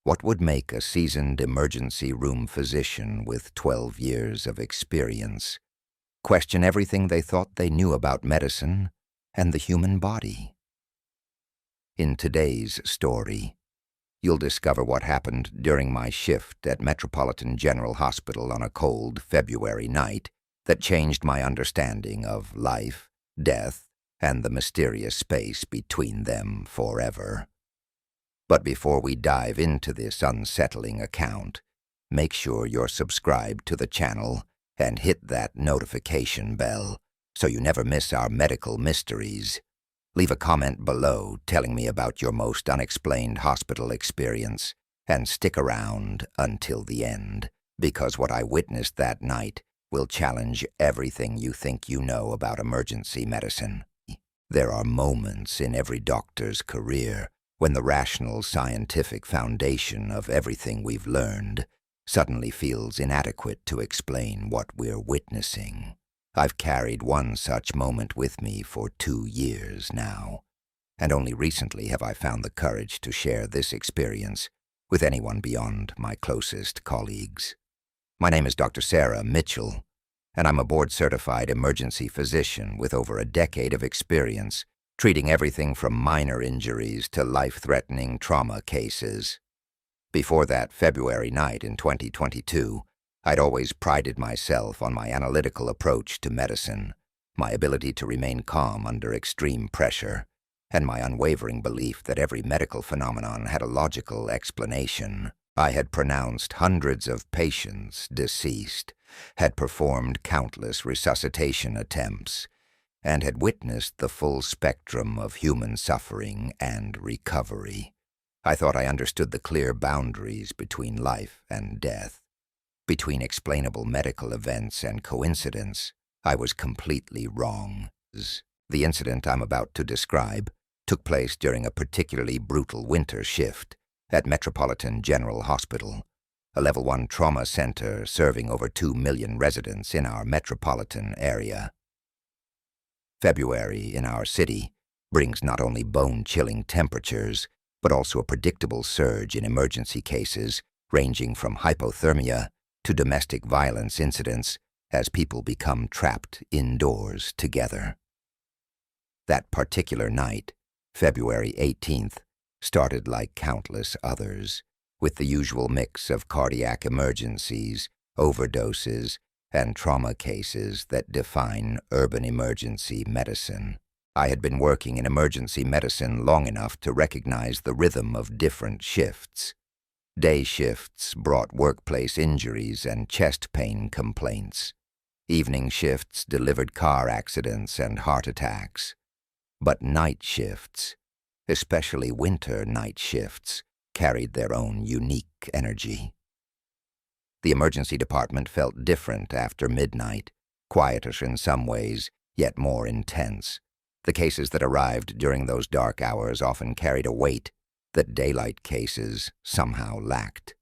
What would make a seasoned emergency room physician with 12 years of experience question everything they thought they knew about medicine and the human body? In today's story, you'll discover what happened during my shift at Metropolitan General Hospital on a cold February night that changed my understanding of life, death, and the mysterious space between them forever. But before we dive into this unsettling account, make sure you're subscribed to the channel and hit that notification bell so you never miss our medical mysteries. Leave a comment below telling me about your most unexplained hospital experience, and stick around until the end, because what I witnessed that night will challenge everything you think you know about emergency medicine. There are moments in every doctor's career when the rational scientific foundation of everything we've learned suddenly feels inadequate to explain what we're witnessing. I've carried one such moment with me for 2 years now, and only recently have I found the courage to share this experience with anyone beyond my closest colleagues. My name is Dr. Sarah Mitchell, and I'm a board-certified emergency physician with over a decade of experience treating everything from minor injuries to life-threatening trauma cases. Before that February night in 2022, I'd always prided myself on my analytical approach to medicine, my ability to remain calm under extreme pressure, and my unwavering belief that every medical phenomenon had a logical explanation. I had pronounced hundreds of patients deceased, had performed countless resuscitation attempts, and had witnessed the full spectrum of human suffering and recovery. I thought I understood the clear boundaries between life and death, between explainable medical events and coincidence. I was completely wrong. The incident I'm about to describe took place during a particularly brutal winter shift at Metropolitan General Hospital, a Level 1 trauma center serving over 2 million residents in our metropolitan area. February in our city brings not only bone-chilling temperatures, but also a predictable surge in emergency cases ranging from hypothermia to domestic violence incidents as people become trapped indoors together. That particular night, February 18th, started like countless others, with the usual mix of cardiac emergencies, overdoses, and trauma cases that define urban emergency medicine. I had been working in emergency medicine long enough to recognize the rhythm of different shifts. Day shifts brought workplace injuries and chest pain complaints. Evening shifts delivered car accidents and heart attacks. But night shifts, especially winter night shifts, carried their own unique energy. The emergency department felt different after midnight, quieter in some ways, yet more intense. The cases that arrived during those dark hours often carried a weight that daylight cases somehow lacked.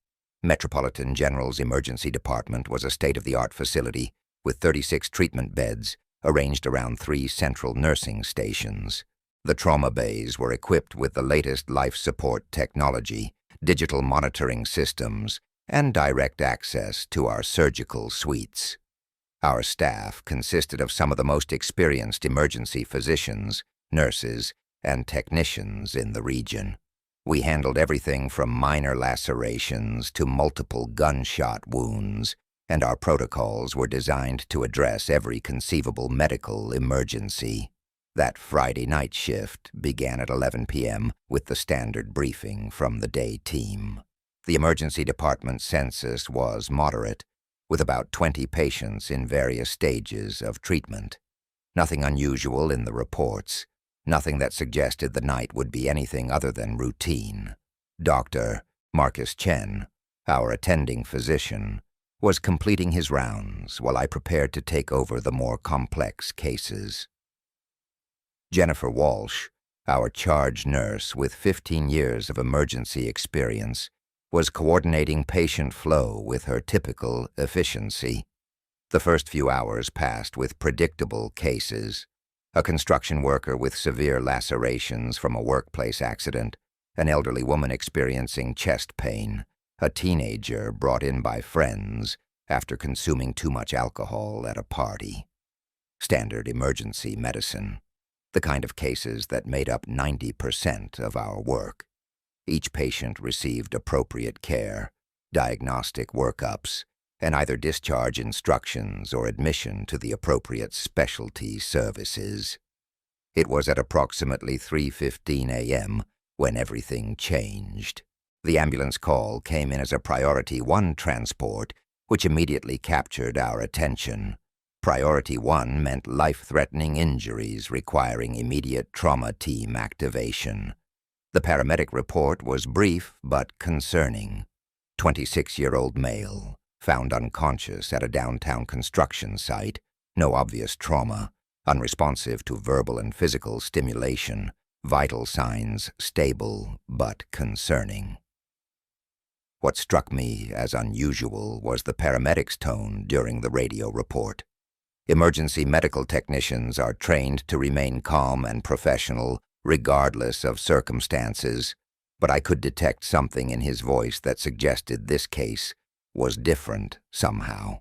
Metropolitan General's emergency department was a state-of-the-art facility with 36 treatment beds arranged around 3 central nursing stations. The trauma bays were equipped with the latest life support technology, digital monitoring systems, and direct access to our surgical suites. Our staff consisted of some of the most experienced emergency physicians, nurses, and technicians in the region. We handled everything from minor lacerations to multiple gunshot wounds, and our protocols were designed to address every conceivable medical emergency. That Friday night shift began at 11 p.m. with the standard briefing from the day team. The emergency department census was moderate, with about 20 patients in various stages of treatment. Nothing unusual in the reports, nothing that suggested the night would be anything other than routine. Dr. Marcus Chen, our attending physician, was completing his rounds while I prepared to take over the more complex cases. Jennifer Walsh, our charge nurse with 15 years of emergency experience, was coordinating patient flow with her typical efficiency. The first few hours passed with predictable cases. A construction worker with severe lacerations from a workplace accident, an elderly woman experiencing chest pain, a teenager brought in by friends after consuming too much alcohol at a party. Standard emergency medicine, the kind of cases that made up 90% of our work. Each patient received appropriate care, diagnostic workups, and either discharge instructions or admission to the appropriate specialty services. It was at approximately 3:15 a.m. when everything changed. The ambulance call came in as a Priority 1 transport, which immediately captured our attention. Priority 1 meant life-threatening injuries requiring immediate trauma team activation. The paramedic report was brief but concerning. 26-year-old male, found unconscious at a downtown construction site, no obvious trauma, unresponsive to verbal and physical stimulation, vital signs stable but concerning. What struck me as unusual was the paramedic's tone during the radio report. Emergency medical technicians are trained to remain calm and professional regardless of circumstances, but I could detect something in his voice that suggested this case was different somehow.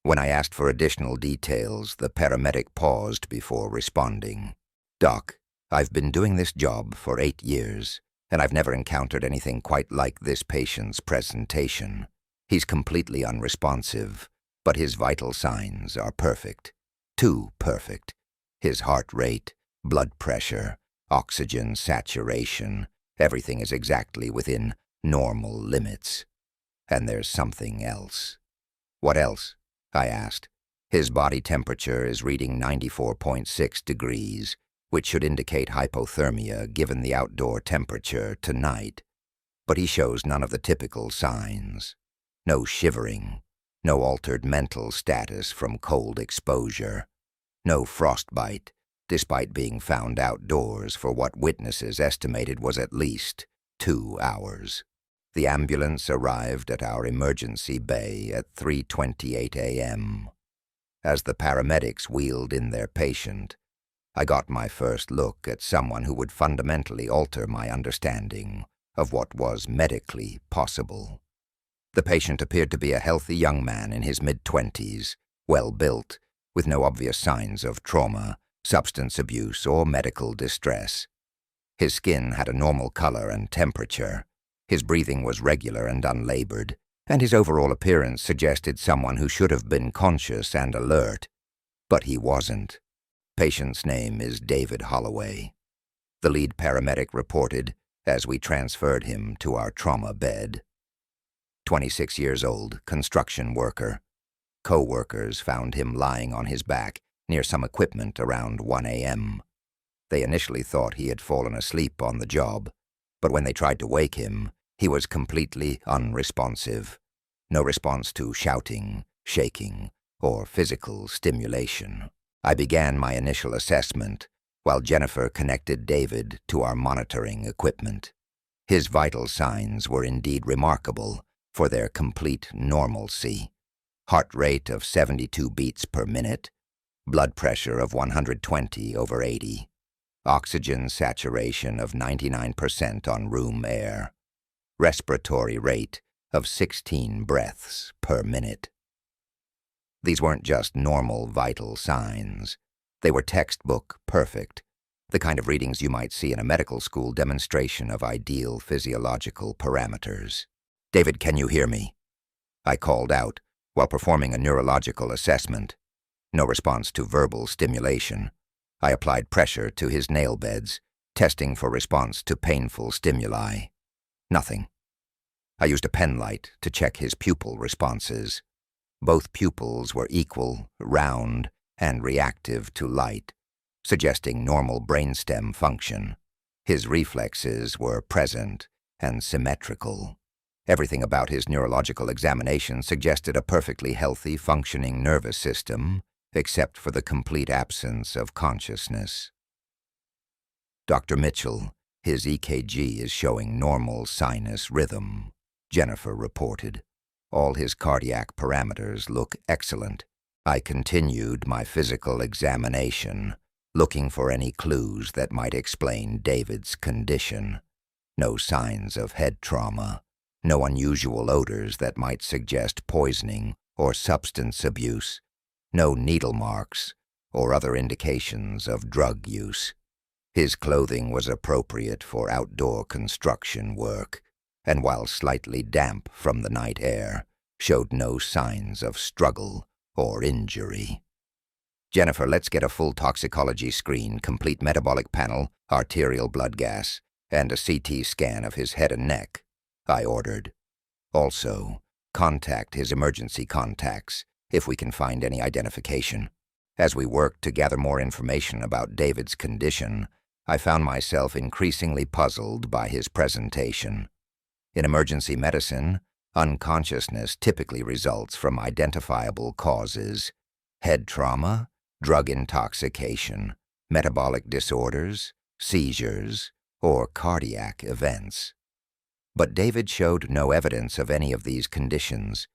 When I asked for additional details, the paramedic paused before responding. "Doc, I've been doing this job for 8 years, and I've never encountered anything quite like this patient's presentation. He's completely unresponsive, but his vital signs are perfect. Too perfect. His heart rate, blood pressure, oxygen saturation, everything is exactly within normal limits. And there's something else." "What else?" I asked. "His body temperature is reading 94.6 degrees, which should indicate hypothermia given the outdoor temperature tonight. But he shows none of the typical signs. No shivering, no altered mental status from cold exposure, no frostbite, despite being found outdoors for what witnesses estimated was at least 2 hours. The ambulance arrived at our emergency bay at 3:28 a.m. As the paramedics wheeled in their patient, I got my first look at someone who would fundamentally alter my understanding of what was medically possible. The patient appeared to be a healthy young man in his mid-20s, well-built, with no obvious signs of trauma, substance abuse, or medical distress. His skin had a normal color and temperature. His breathing was regular and unlabored, and his overall appearance suggested someone who should have been conscious and alert. But he wasn't. Patient's name is David Holloway. The lead paramedic reported as we transferred him to our trauma bed. 26 years old, construction worker. Co-workers found him lying on his back near some equipment around 1 a.m. They initially thought he had fallen asleep on the job, but when they tried to wake him, he was completely unresponsive. No response to shouting, shaking, or physical stimulation. I began my initial assessment while Jennifer connected David to our monitoring equipment. His vital signs were indeed remarkable for their complete normalcy. Heart rate of 72 beats per minute, blood pressure of 120/80, oxygen saturation of 99% on room air, respiratory rate of 16 breaths per minute. These weren't just normal vital signs. They were textbook perfect, the kind of readings you might see in a medical school demonstration of ideal physiological parameters. "David, can you hear me?" I called out while performing a neurological assessment. No response to verbal stimulation. I applied pressure to his nail beds, testing for response to painful stimuli. Nothing. I used a pen light to check his pupil responses. Both pupils were equal, round, and reactive to light, suggesting normal brainstem function. His reflexes were present and symmetrical. Everything about his neurological examination suggested a perfectly healthy, functioning nervous system, except for the complete absence of consciousness. "Dr. Mitchell, his EKG is showing normal sinus rhythm," Jennifer reported. "All his cardiac parameters look excellent." I continued my physical examination, looking for any clues that might explain David's condition. No signs of head trauma, no unusual odors that might suggest poisoning or substance abuse, no needle marks or other indications of drug use. His clothing was appropriate for outdoor construction work, and while slightly damp from the night air, showed no signs of struggle or injury. Jennifer, let's get a full toxicology screen, complete metabolic panel, arterial blood gas, and a CT scan of his head and neck, I ordered. Also, contact his emergency contacts, if we can find any identification. As we worked to gather more information about David's condition, I found myself increasingly puzzled by his presentation. In emergency medicine, unconsciousness typically results from identifiable causes: head trauma, drug intoxication, metabolic disorders, seizures, or cardiac events. But David showed no evidence of any of these conditions,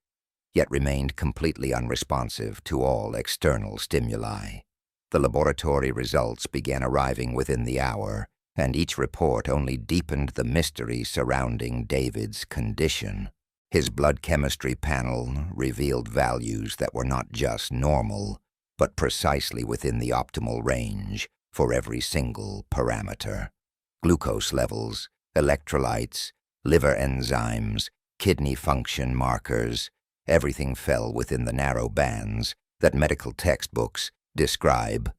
yet remained completely unresponsive to all external stimuli. The laboratory results began arriving within the hour, and each report only deepened the mystery surrounding David's condition. His blood chemistry panel revealed values that were not just normal, but precisely within the optimal range for every single parameter. Glucose levels, electrolytes, liver enzymes, kidney function markers, everything fell within the narrow bands that medical textbooks describe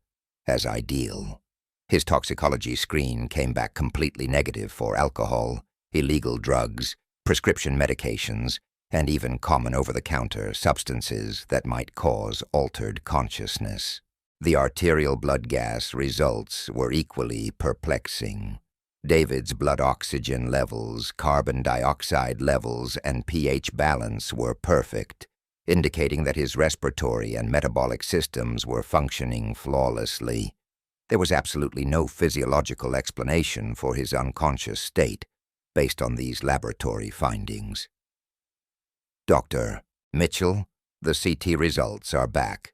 as ideal. His toxicology screen came back completely negative for alcohol, illegal drugs, prescription medications, and even common over-the-counter substances that might cause altered consciousness. The arterial blood gas results were equally perplexing. David's blood oxygen levels, carbon dioxide levels, and pH balance were perfect, indicating that his respiratory and metabolic systems were functioning flawlessly. There was absolutely no physiological explanation for his unconscious state based on these laboratory findings. Dr. Mitchell, the CT results are back,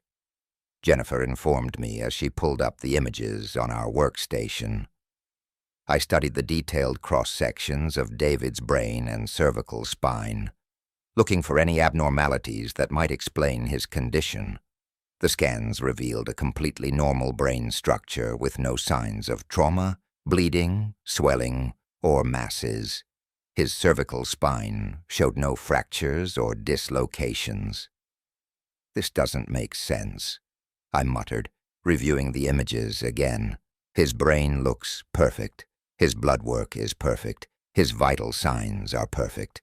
Jennifer informed me as she pulled up the images on our workstation. I studied the detailed cross-sections of David's brain and cervical spine, looking for any abnormalities that might explain his condition. The scans revealed a completely normal brain structure with no signs of trauma, bleeding, swelling, or masses. His cervical spine showed no fractures or dislocations. "This doesn't make sense," I muttered, reviewing the images again. "His brain looks perfect. His blood work is perfect. His vital signs are perfect.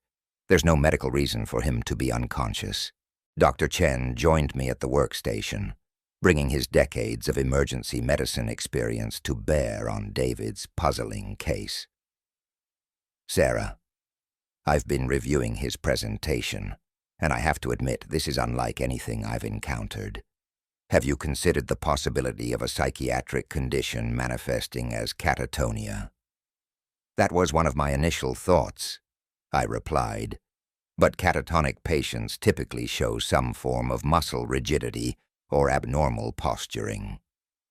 There's no medical reason for him to be unconscious." Dr. Chen joined me at the workstation, bringing his decades of emergency medicine experience to bear on David's puzzling case. "Sarah, I've been reviewing his presentation, and I have to admit this is unlike anything I've encountered. Have you considered the possibility of a psychiatric condition manifesting as catatonia?" "That was one of my initial thoughts," I replied, "but catatonic patients typically show some form of muscle rigidity or abnormal posturing.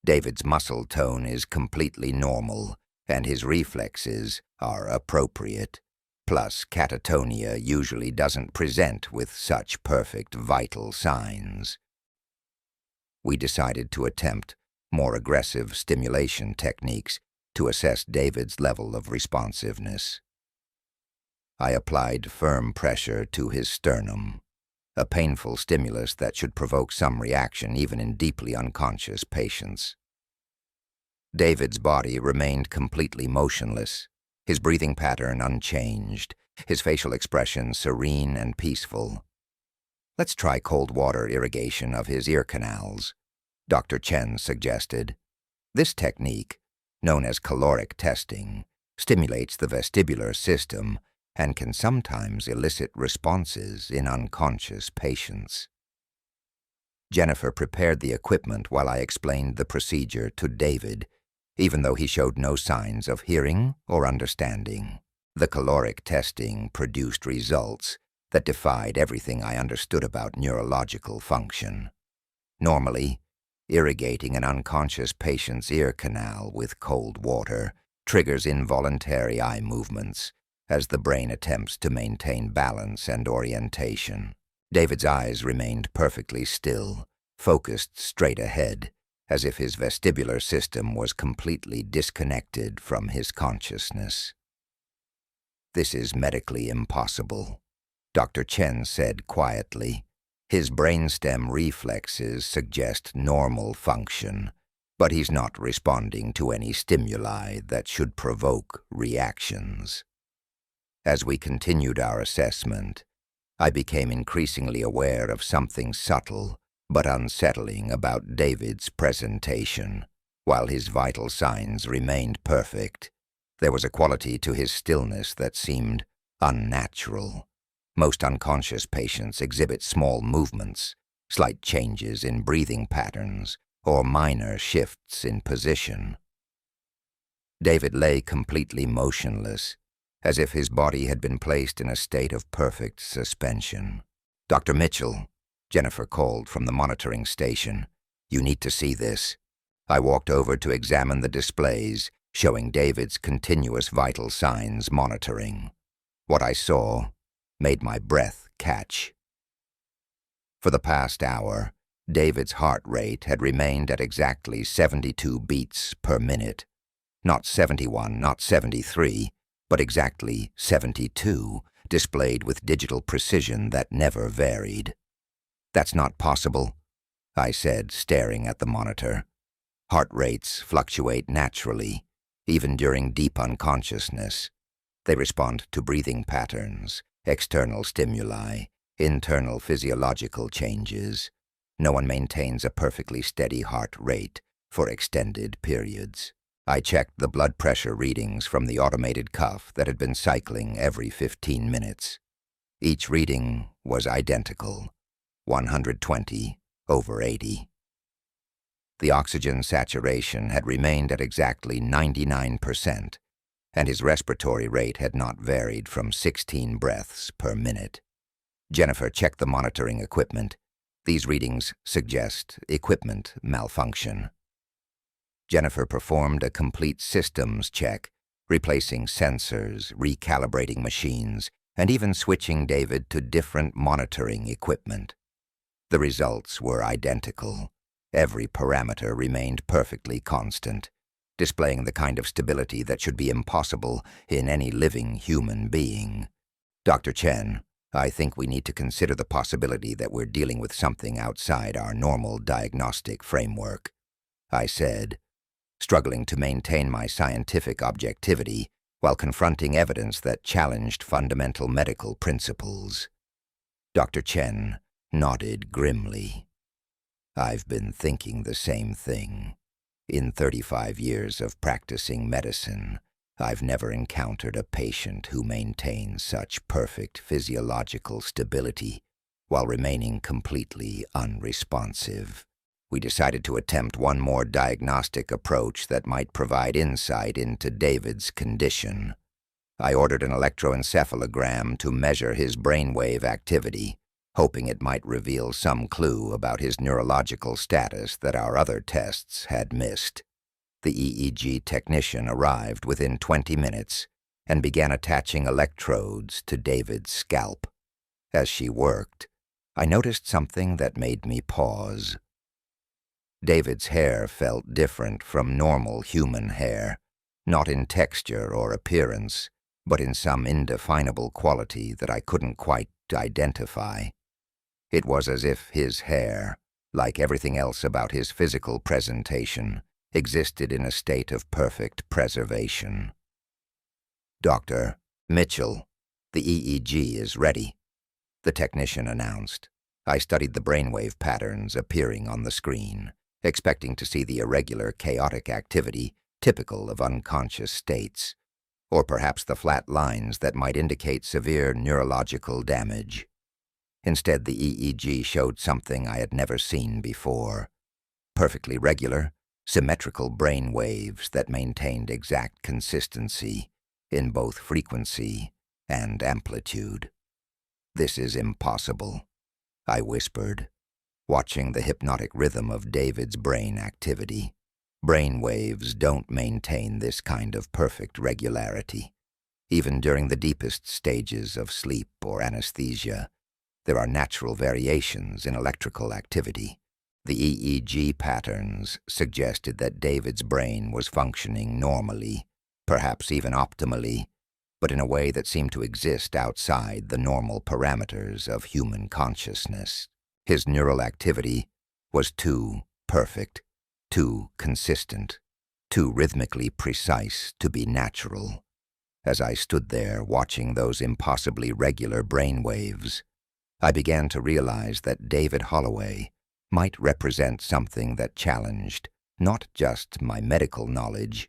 David's muscle tone is completely normal, and his reflexes are appropriate. Plus, catatonia usually doesn't present with such perfect vital signs." We decided to attempt more aggressive stimulation techniques to assess David's level of responsiveness. I applied firm pressure to his sternum, a painful stimulus that should provoke some reaction even in deeply unconscious patients. David's body remained completely motionless, his breathing pattern unchanged, his facial expression serene and peaceful. "Let's try cold water irrigation of his ear canals," Dr. Chen suggested. This technique, known as caloric testing, stimulates the vestibular system and can sometimes elicit responses in unconscious patients. Jennifer prepared the equipment while I explained the procedure to David, even though he showed no signs of hearing or understanding. The caloric testing produced results that defied everything I understood about neurological function. Normally, irrigating an unconscious patient's ear canal with cold water triggers involuntary eye movements as the brain attempts to maintain balance and orientation. David's eyes remained perfectly still, focused straight ahead, as if his vestibular system was completely disconnected from his consciousness. "This is medically impossible," Dr. Chen said quietly. "His brainstem reflexes suggest normal function, but he's not responding to any stimuli that should provoke reactions." As we continued our assessment, I became increasingly aware of something subtle but unsettling about David's presentation. While his vital signs remained perfect, there was a quality to his stillness that seemed unnatural. Most unconscious patients exhibit small movements, slight changes in breathing patterns, or minor shifts in position. David lay completely motionless, as if his body had been placed in a state of perfect suspension. "Dr. Mitchell," Jennifer called from the monitoring station, "you need to see this." I walked over to examine the displays, showing David's continuous vital signs monitoring. What I saw made my breath catch. For the past hour, David's heart rate had remained at exactly 72 beats per minute. Not 71, not 73, but exactly 72, displayed with digital precision that never varied. "That's not possible," I said, staring at the monitor. "Heart rates fluctuate naturally, even during deep unconsciousness. They respond to breathing patterns, external stimuli, internal physiological changes. No one maintains a perfectly steady heart rate for extended periods." I checked the blood pressure readings from the automated cuff that had been cycling every 15 minutes. Each reading was identical, 120/80. The oxygen saturation had remained at exactly 99%, and his respiratory rate had not varied from 16 breaths per minute. "Jennifer, check the monitoring equipment. These readings suggest equipment malfunction." Jennifer performed a complete systems check, replacing sensors, recalibrating machines, and even switching David to different monitoring equipment. The results were identical. Every parameter remained perfectly constant, displaying the kind of stability that should be impossible in any living human being. "Dr. Chen, I think we need to consider the possibility that we're dealing with something outside our normal diagnostic framework," I said, struggling to maintain my scientific objectivity while confronting evidence that challenged fundamental medical principles. Dr. Chen nodded grimly. "I've been thinking the same thing. In 35 years of practicing medicine, I've never encountered a patient who maintains such perfect physiological stability while remaining completely unresponsive." We decided to attempt one more diagnostic approach that might provide insight into David's condition. I ordered an electroencephalogram to measure his brainwave activity, hoping it might reveal some clue about his neurological status that our other tests had missed. The EEG technician arrived within 20 minutes and began attaching electrodes to David's scalp. As she worked, I noticed something that made me pause. David's hair felt different from normal human hair, not in texture or appearance, but in some indefinable quality that I couldn't quite identify. It was as if his hair, like everything else about his physical presentation, existed in a state of perfect preservation. "Dr. Mitchell, the EEG is ready," the technician announced. I studied the brainwave patterns appearing on the screen, expecting to see the irregular, chaotic activity typical of unconscious states, or perhaps the flat lines that might indicate severe neurological damage. Instead, the EEG showed something I had never seen before: perfectly regular, symmetrical brain waves that maintained exact consistency in both frequency and amplitude. "This is impossible," I whispered, watching the hypnotic rhythm of David's brain activity. Brain waves don't maintain this kind of perfect regularity. Even during the deepest stages of sleep or anesthesia, there are natural variations in electrical activity. The EEG patterns suggested that David's brain was functioning normally, perhaps even optimally, but in a way that seemed to exist outside the normal parameters of human consciousness. His neural activity was too perfect, too consistent, too rhythmically precise to be natural. As I stood there watching those impossibly regular brain waves, I began to realize that David Holloway might represent something that challenged not just my medical knowledge,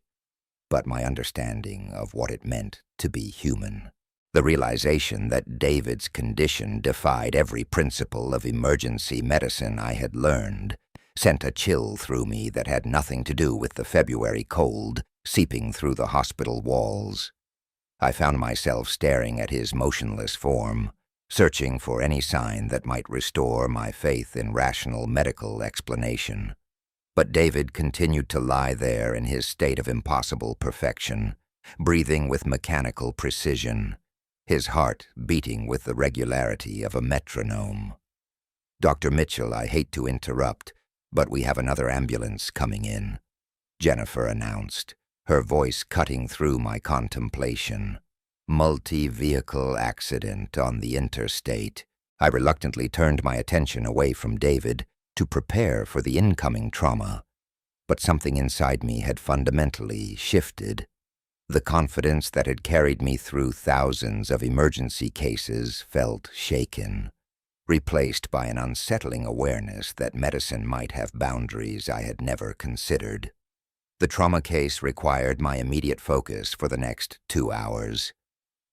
but my understanding of what it meant to be human. The realization that David's condition defied every principle of emergency medicine I had learned sent a chill through me that had nothing to do with the February cold seeping through the hospital walls. I found myself staring at his motionless form, searching for any sign that might restore my faith in rational medical explanation. But David continued to lie there in his state of impossible perfection, breathing with mechanical precision, his heart beating with the regularity of a metronome. "Dr. Mitchell, I hate to interrupt, but we have another ambulance coming in," Jennifer announced, her voice cutting through my contemplation. Multi-vehicle accident on the interstate. I reluctantly turned my attention away from David to prepare for the incoming trauma, but something inside me had fundamentally shifted. The confidence that had carried me through thousands of emergency cases felt shaken, replaced by an unsettling awareness that medicine might have boundaries I had never considered. The trauma case required my immediate focus for the next 2 hours.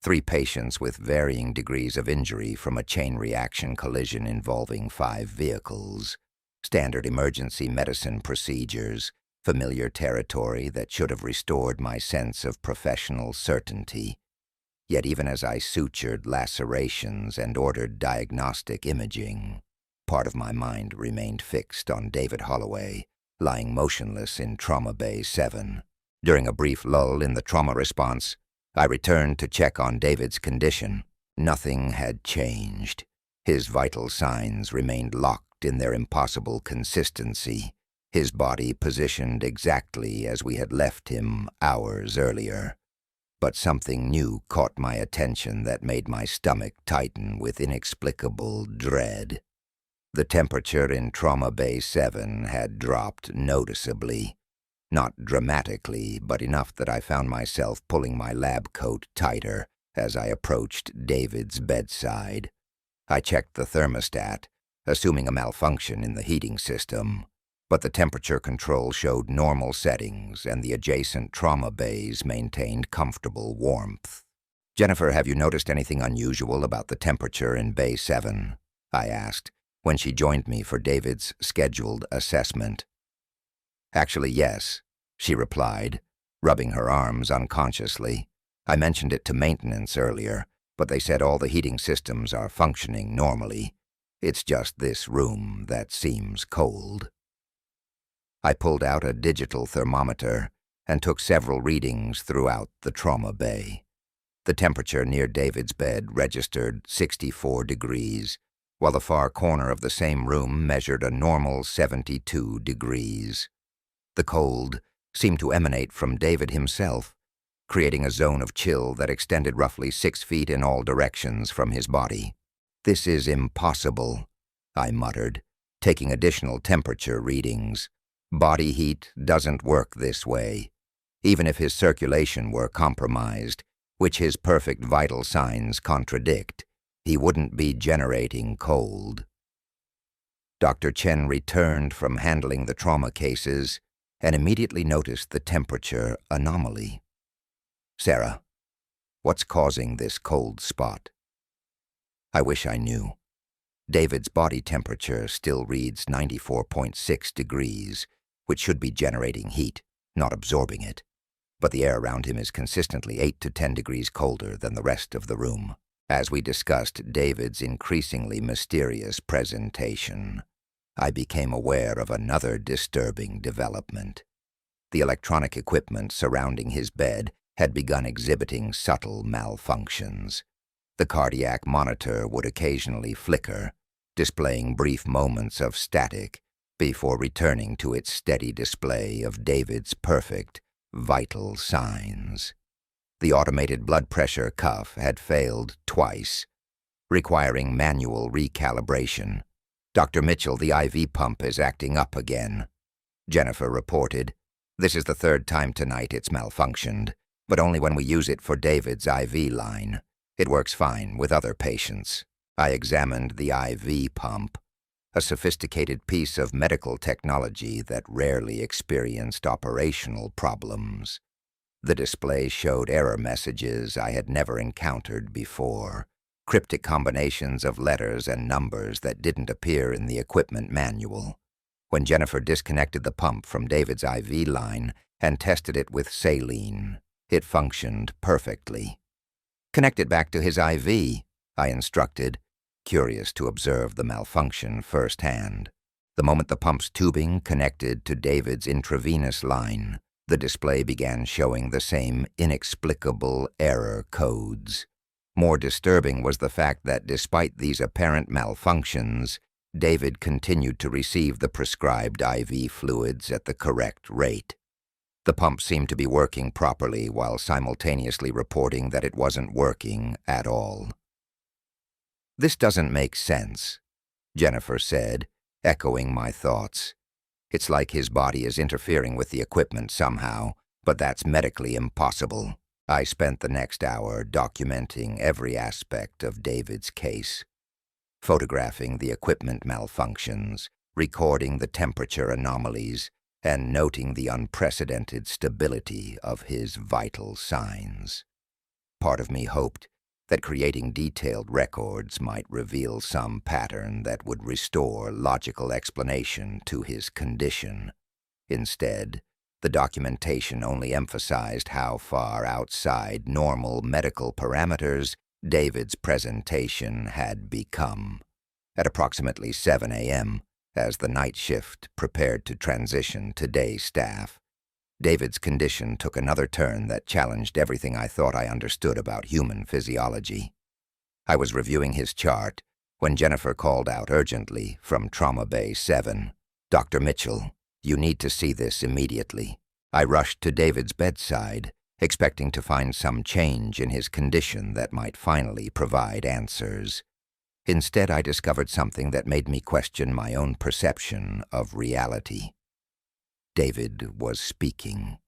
3 patients with varying degrees of injury from a chain reaction collision involving 5 vehicles. Standard emergency medicine procedures, familiar territory that should have restored my sense of professional certainty. Yet even as I sutured lacerations and ordered diagnostic imaging, part of my mind remained fixed on David Holloway, lying motionless in Trauma Bay 7. During a brief lull in the trauma response, I returned to check on David's condition. Nothing had changed. His vital signs remained locked in their impossible consistency, his body positioned exactly as we had left him hours earlier. But something new caught my attention that made my stomach tighten with inexplicable dread. The temperature in Trauma Bay 7 had dropped noticeably. Not dramatically, but enough that I found myself pulling my lab coat tighter as I approached David's bedside. I checked the thermostat, assuming a malfunction in the heating system, but the temperature control showed normal settings and the adjacent trauma bays maintained comfortable warmth. "Jennifer, have you noticed anything unusual about the temperature in Bay 7? I asked, when she joined me for David's scheduled assessment. "Actually, yes," she replied, rubbing her arms unconsciously. "I mentioned it to maintenance earlier, but they said all the heating systems are functioning normally. It's just this room that seems cold." I pulled out a digital thermometer and took several readings throughout the trauma bay. The temperature near David's bed registered 64 degrees, while the far corner of the same room measured a normal 72 degrees. The cold seemed to emanate from David himself, creating a zone of chill that extended roughly 6 feet in all directions from his body. "This is impossible," I muttered, taking additional temperature readings. "Body heat doesn't work this way. Even if his circulation were compromised, which his perfect vital signs contradict, he wouldn't be generating cold." Dr. Chen returned from handling the trauma cases and immediately noticed the temperature anomaly. "Sarah, what's causing this cold spot?" I wish I knew. David's body temperature still reads 94.6 degrees, which should be generating heat, not absorbing it. But the air around him is consistently 8 to 10 degrees colder than the rest of the room. As we discussed David's increasingly mysterious presentation, I became aware of another disturbing development. The electronic equipment surrounding his bed had begun exhibiting subtle malfunctions. The cardiac monitor would occasionally flicker, displaying brief moments of static before returning to its steady display of David's perfect, vital signs. The automated blood pressure cuff had failed twice, requiring manual recalibration. "Dr. Mitchell, the IV pump is acting up again," Jennifer reported. "This is the third time tonight it's malfunctioned, but only when we use it for David's IV line. It works fine with other patients." I examined the IV pump, a sophisticated piece of medical technology that rarely experienced operational problems. The display showed error messages I had never encountered before, cryptic combinations of letters and numbers that didn't appear in the equipment manual. When Jennifer disconnected the pump from David's IV line and tested it with saline, it functioned perfectly. "Connect it back to his IV," I instructed, curious to observe the malfunction firsthand. The moment the pump's tubing connected to David's intravenous line, the display began showing the same inexplicable error codes. More disturbing was the fact that despite these apparent malfunctions, David continued to receive the prescribed IV fluids at the correct rate. The pump seemed to be working properly while simultaneously reporting that it wasn't working at all. "This doesn't make sense," Jennifer said, echoing my thoughts. "It's like his body is interfering with the equipment somehow, but that's medically impossible." I spent the next hour documenting every aspect of David's case, photographing the equipment malfunctions, recording the temperature anomalies, and noting the unprecedented stability of his vital signs. Part of me hoped that creating detailed records might reveal some pattern that would restore logical explanation to his condition. Instead, the documentation only emphasized how far outside normal medical parameters David's presentation had become. At approximately 7 a.m., as the night shift prepared to transition to day staff, David's condition took another turn that challenged everything I thought I understood about human physiology. I was reviewing his chart when Jennifer called out urgently from Trauma Bay 7, "Dr. Mitchell, you need to see this immediately." I rushed to David's bedside, expecting to find some change in his condition that might finally provide answers. Instead, I discovered something that made me question my own perception of reality. David was speaking,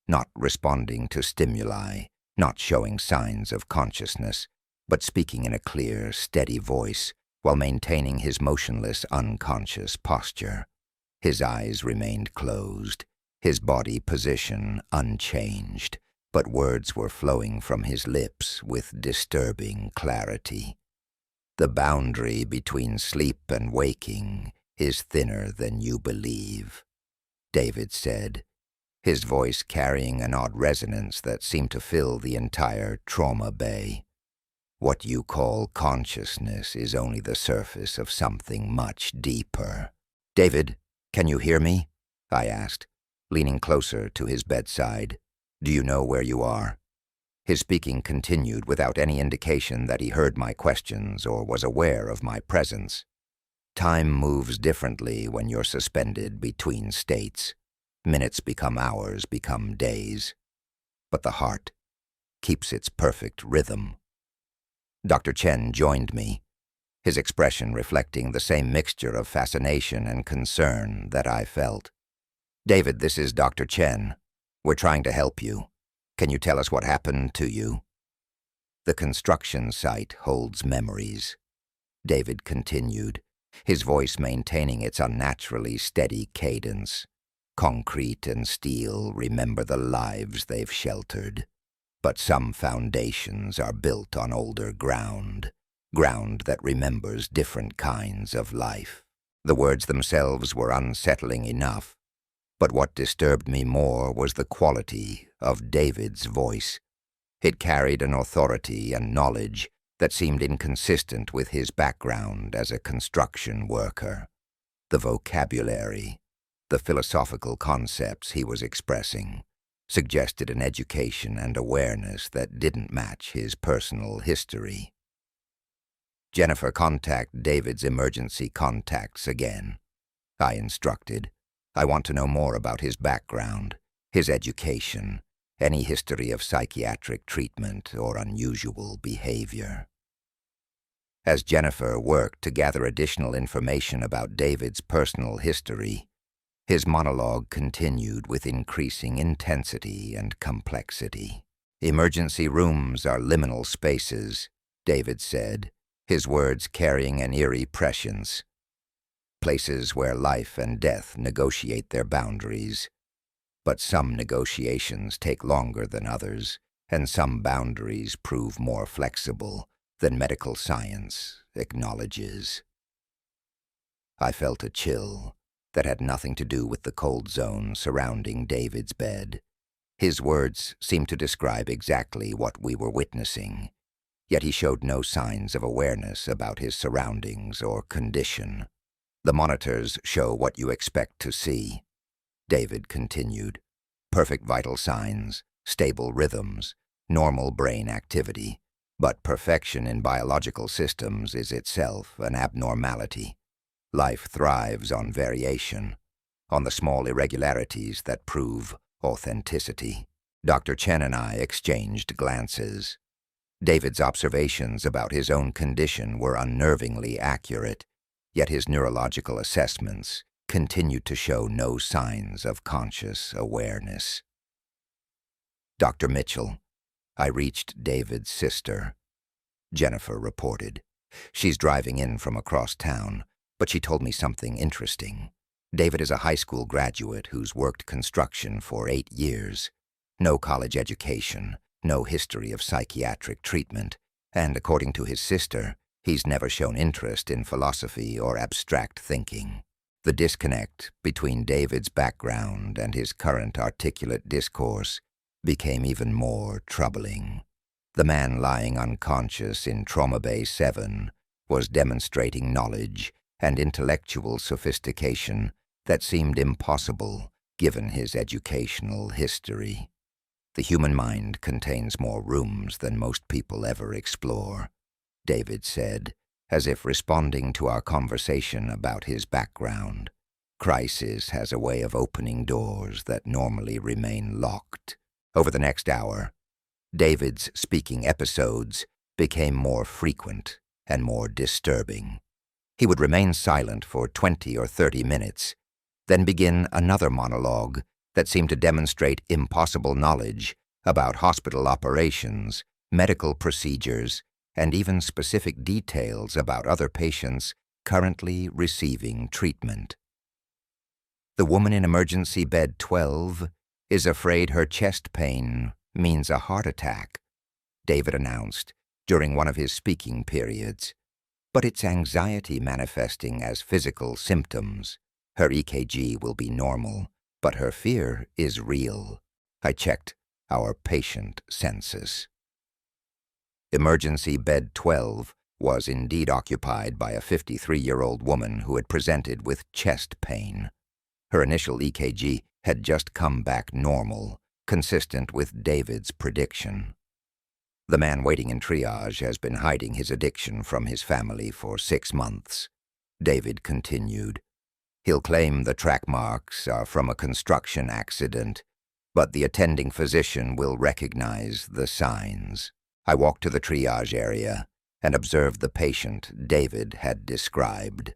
not responding to stimuli, not showing signs of consciousness, but speaking in a clear, steady voice while maintaining his motionless, unconscious posture. His eyes remained closed, his body position unchanged, but words were flowing from his lips with disturbing clarity. "The boundary between sleep and waking is thinner than you believe," David said, his voice carrying an odd resonance that seemed to fill the entire trauma bay. "What you call consciousness is only the surface of something much deeper." "David, can you hear me?" I asked, leaning closer to his bedside. "Do you know where you are?" His speaking continued without any indication that he heard my questions or was aware of my presence. Time moves differently when you're suspended between states. Minutes become hours, become days. But the heart keeps its perfect rhythm. Dr. Chen joined me, his expression reflecting the same mixture of fascination and concern that I felt. "David, this is Dr. Chen. We're trying to help you. Can you tell us what happened to you?" "The construction site holds memories," David continued, his voice maintaining its unnaturally steady cadence. "Concrete and steel remember the lives they've sheltered, but some foundations are built on older ground that remembers different kinds of life." The words themselves were unsettling enough, but what disturbed me more was the quality of David's voice. It carried an authority and knowledge that seemed inconsistent with his background as a construction worker. The vocabulary, The philosophical concepts he was expressing suggested an education and awareness that didn't match his personal history. "Jennifer, contact David's emergency contacts again," I instructed. "I want to know more about his background, his education, any history of psychiatric treatment or unusual behavior." As Jennifer worked to gather additional information about David's personal history, his monologue continued with increasing intensity and complexity. "Emergency rooms are liminal spaces," David said, his words carrying an eerie prescience. "Places where life and death negotiate their boundaries. But some negotiations take longer than others, and some boundaries prove more flexible than medical science acknowledges." I felt a chill that had nothing to do with the cold zone surrounding David's bed. His words seemed to describe exactly what we were witnessing, yet he showed no signs of awareness about his surroundings or condition. "The monitors show what you expect to see," David continued. "Perfect vital signs, stable rhythms, normal brain activity. But perfection in biological systems is itself an abnormality. Life thrives on variation, on the small irregularities that prove authenticity." Dr. Chen and I exchanged glances. David's observations about his own condition were unnervingly accurate, yet his neurological assessments continued to show no signs of conscious awareness. "Dr. Mitchell, I reached David's sister," Jennifer reported. "She's driving in from across town, but she told me something interesting. David is a high school graduate who's worked construction for 8 years. No college education, no history of psychiatric treatment, and according to his sister, he's never shown interest in philosophy or abstract thinking." The disconnect between David's background and his current articulate discourse became even more troubling. The man lying unconscious in Trauma Bay 7 was demonstrating knowledge and intellectual sophistication that seemed impossible given his educational history. "The human mind contains more rooms than most people ever explore," David said, as if responding to our conversation about his background. "Crisis has a way of opening doors that normally remain locked." Over the next hour, David's speaking episodes became more frequent and more disturbing. He would remain silent for 20 or 30 minutes, then begin another monologue that seemed to demonstrate impossible knowledge about hospital operations, medical procedures, and even specific details about other patients currently receiving treatment. "The woman in emergency bed 12 is afraid her chest pain means a heart attack," David announced during one of his speaking periods. "But it's anxiety manifesting as physical symptoms. Her EKG will be normal, but her fear is real. I checked our patient census." Emergency bed 12 was indeed occupied by a 53-year-old woman who had presented with chest pain. Her initial EKG had just come back normal, consistent with David's prediction. "The man waiting in triage has been hiding his addiction from his family for 6 months," David continued. "He'll claim the track marks are from a construction accident, but the attending physician will recognize the signs." I walked to the triage area and observed the patient David had described.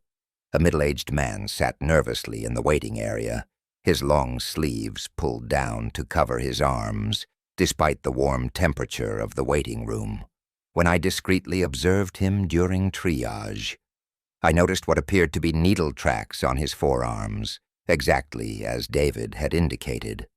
A middle-aged man sat nervously in the waiting area, his long sleeves pulled down to cover his arms, despite the warm temperature of the waiting room. When I discreetly observed him during triage, I noticed what appeared to be needle tracks on his forearms, exactly as David had indicated.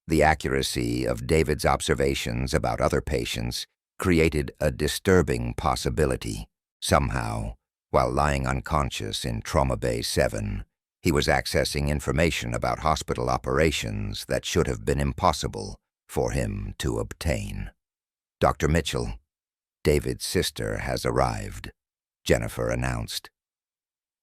The accuracy of David's observations about other patients created a disturbing possibility. Somehow, while lying unconscious in Trauma Bay 7, he was accessing information about hospital operations that should have been impossible for him to obtain. "Dr. Mitchell, David's sister has arrived," Jennifer announced.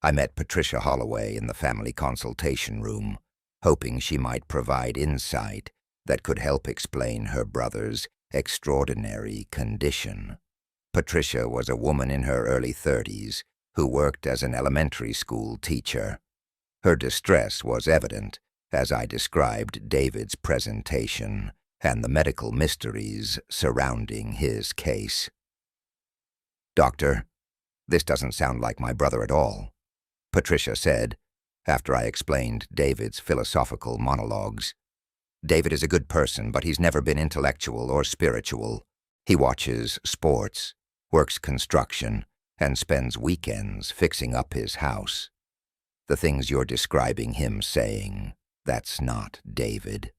I met Patricia Holloway in the family consultation room, hoping she might provide insight that could help explain her brother's extraordinary condition. Patricia was a woman in her early 30s who worked as an elementary school teacher. Her distress was evident as I described David's presentation and the medical mysteries surrounding his case. "Doctor, this doesn't sound like my brother at all," Patricia said, after I explained David's philosophical monologues. "David is a good person, but he's never been intellectual or spiritual. He watches sports, works construction, and spends weekends fixing up his house. The things you're describing him saying, that's not David."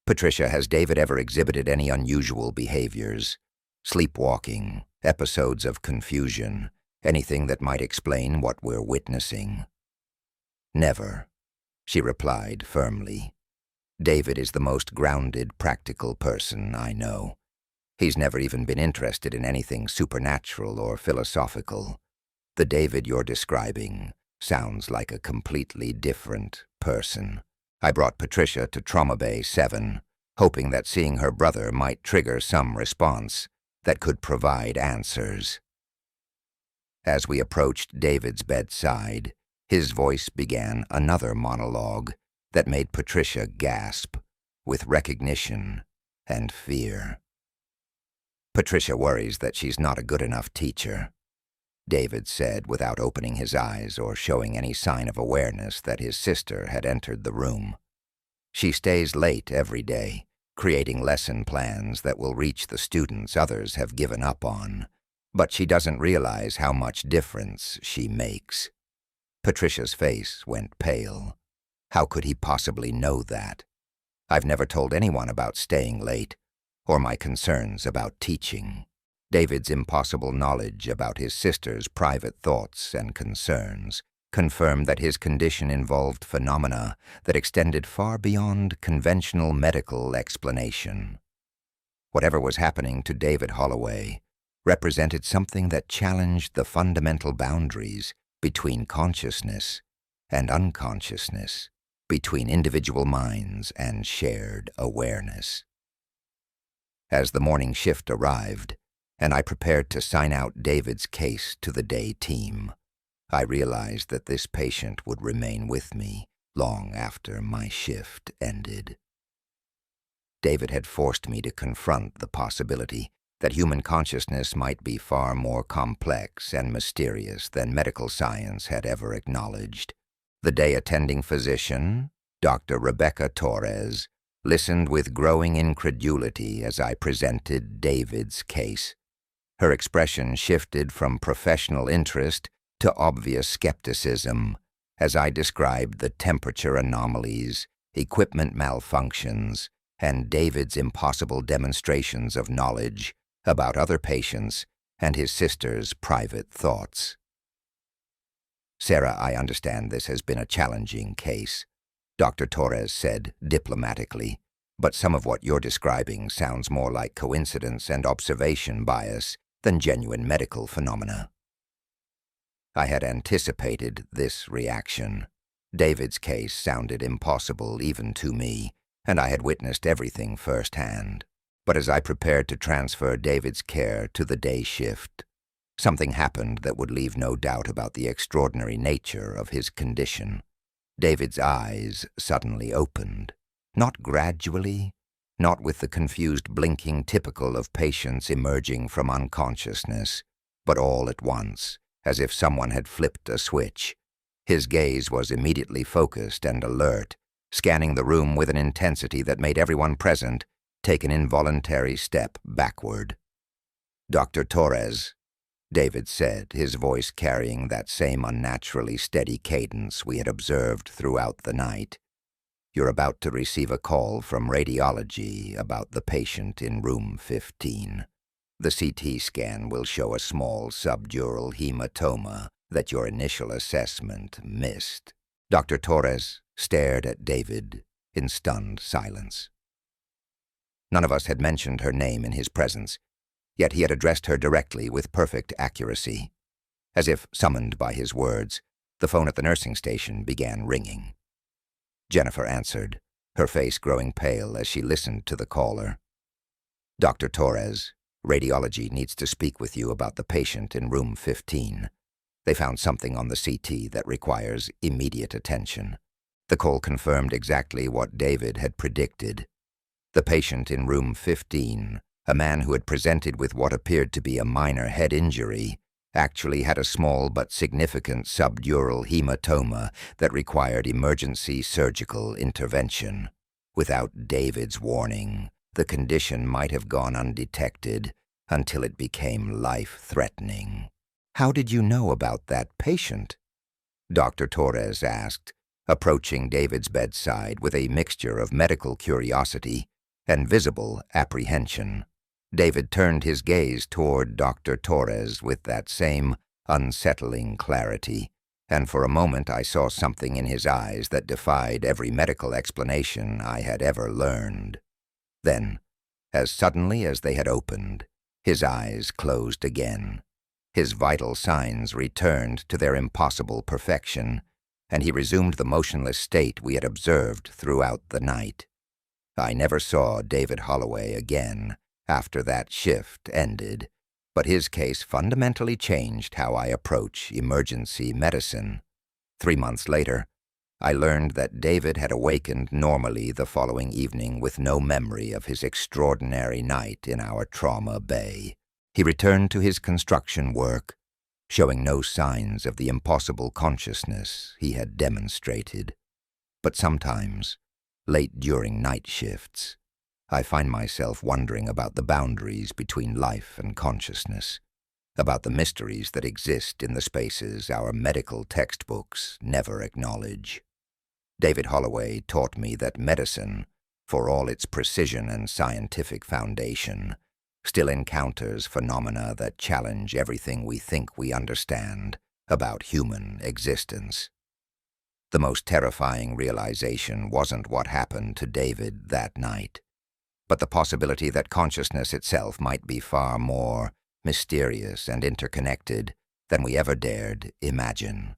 "Patricia, has David ever exhibited any unusual behaviors? Sleepwalking, episodes of confusion, anything that might explain what we're witnessing?" "Never," she replied firmly. "David is the most grounded, practical person I know. He's never even been interested in anything supernatural or philosophical. The David you're describing sounds like a completely different person." I brought Patricia to Trauma Bay 7, hoping that seeing her brother might trigger some response that could provide answers. As we approached David's bedside, his voice began another monologue that made Patricia gasp with recognition and fear. "Patricia worries that she's not a good enough teacher," David said without opening his eyes or showing any sign of awareness that his sister had entered the room. "She stays late every day, creating lesson plans that will reach the students others have given up on, but she doesn't realize how much difference she makes." Patricia's face went pale. How could he possibly know that? "I've never told anyone about staying late, or my concerns about teaching." David's impossible knowledge about his sister's private thoughts and concerns confirmed that his condition involved phenomena that extended far beyond conventional medical explanation. Whatever was happening to David Holloway represented something that challenged the fundamental boundaries between consciousness and unconsciousness, between individual minds and shared awareness. As the morning shift arrived, and I prepared to sign out David's case to the day team, I realized that this patient would remain with me long after my shift ended. David had forced me to confront the possibility that human consciousness might be far more complex and mysterious than medical science had ever acknowledged. The day attending physician, Dr. Rebecca Torres, listened with growing incredulity as I presented David's case. Her expression shifted from professional interest to obvious skepticism as I described the temperature anomalies, equipment malfunctions, and David's impossible demonstrations of knowledge about other patients and his sister's private thoughts. "Sarah, I understand this has been a challenging case," Dr. Torres said diplomatically, "but some of what you're describing sounds more like coincidence and observation bias than genuine medical phenomena." I had anticipated this reaction. David's case sounded impossible even to me, and I had witnessed everything firsthand. But as I prepared to transfer David's care to the day shift, something happened that would leave no doubt about the extraordinary nature of his condition. David's eyes suddenly opened, not gradually, not with the confused blinking typical of patients emerging from unconsciousness, but all at once, as if someone had flipped a switch. His gaze was immediately focused and alert, scanning the room with an intensity that made everyone present take an involuntary step backward. "Dr. Torres," David said, his voice carrying that same unnaturally steady cadence we had observed throughout the night, "you're about to receive a call from radiology about the patient in room 15. The CT scan will show a small subdural hematoma that your initial assessment missed." Dr. Torres stared at David in stunned silence. None of us had mentioned her name in his presence, yet he had addressed her directly with perfect accuracy. As if summoned by his words, The phone at the nursing station began ringing. Jennifer answered, her face growing pale as she listened to the caller. "Dr. Torres, radiology needs to speak with you about the patient in room 15. They found something on the CT that requires immediate attention." The call confirmed exactly what David had predicted. The patient in room 15, a man who had presented with what appeared to be a minor head injury, actually had a small but significant subdural hematoma that required emergency surgical intervention. Without David's warning, the condition might have gone undetected until it became life-threatening. "How did you know about that patient?" Dr. Torres asked, approaching David's bedside with a mixture of medical curiosity and visible apprehension. David turned his gaze toward Dr. Torres with that same unsettling clarity, and for a moment I saw something in his eyes that defied every medical explanation I had ever learned. Then, as suddenly as they had opened, his eyes closed again. His vital signs returned to their impossible perfection, and he resumed the motionless state we had observed throughout the night. I never saw David Holloway again after that shift ended, but his case fundamentally changed how I approach emergency medicine. 3 months later, I learned that David had awakened normally the following evening with no memory of his extraordinary night in our trauma bay. He returned to his construction work, showing no signs of the impossible consciousness he had demonstrated. But sometimes, late during night shifts, I find myself wondering about the boundaries between life and consciousness, about the mysteries that exist in the spaces our medical textbooks never acknowledge. David Holloway taught me that medicine, for all its precision and scientific foundation, still encounters phenomena that challenge everything we think we understand about human existence. The most terrifying realization wasn't what happened to David that night, but the possibility that consciousness itself might be far more mysterious and interconnected than we ever dared imagine.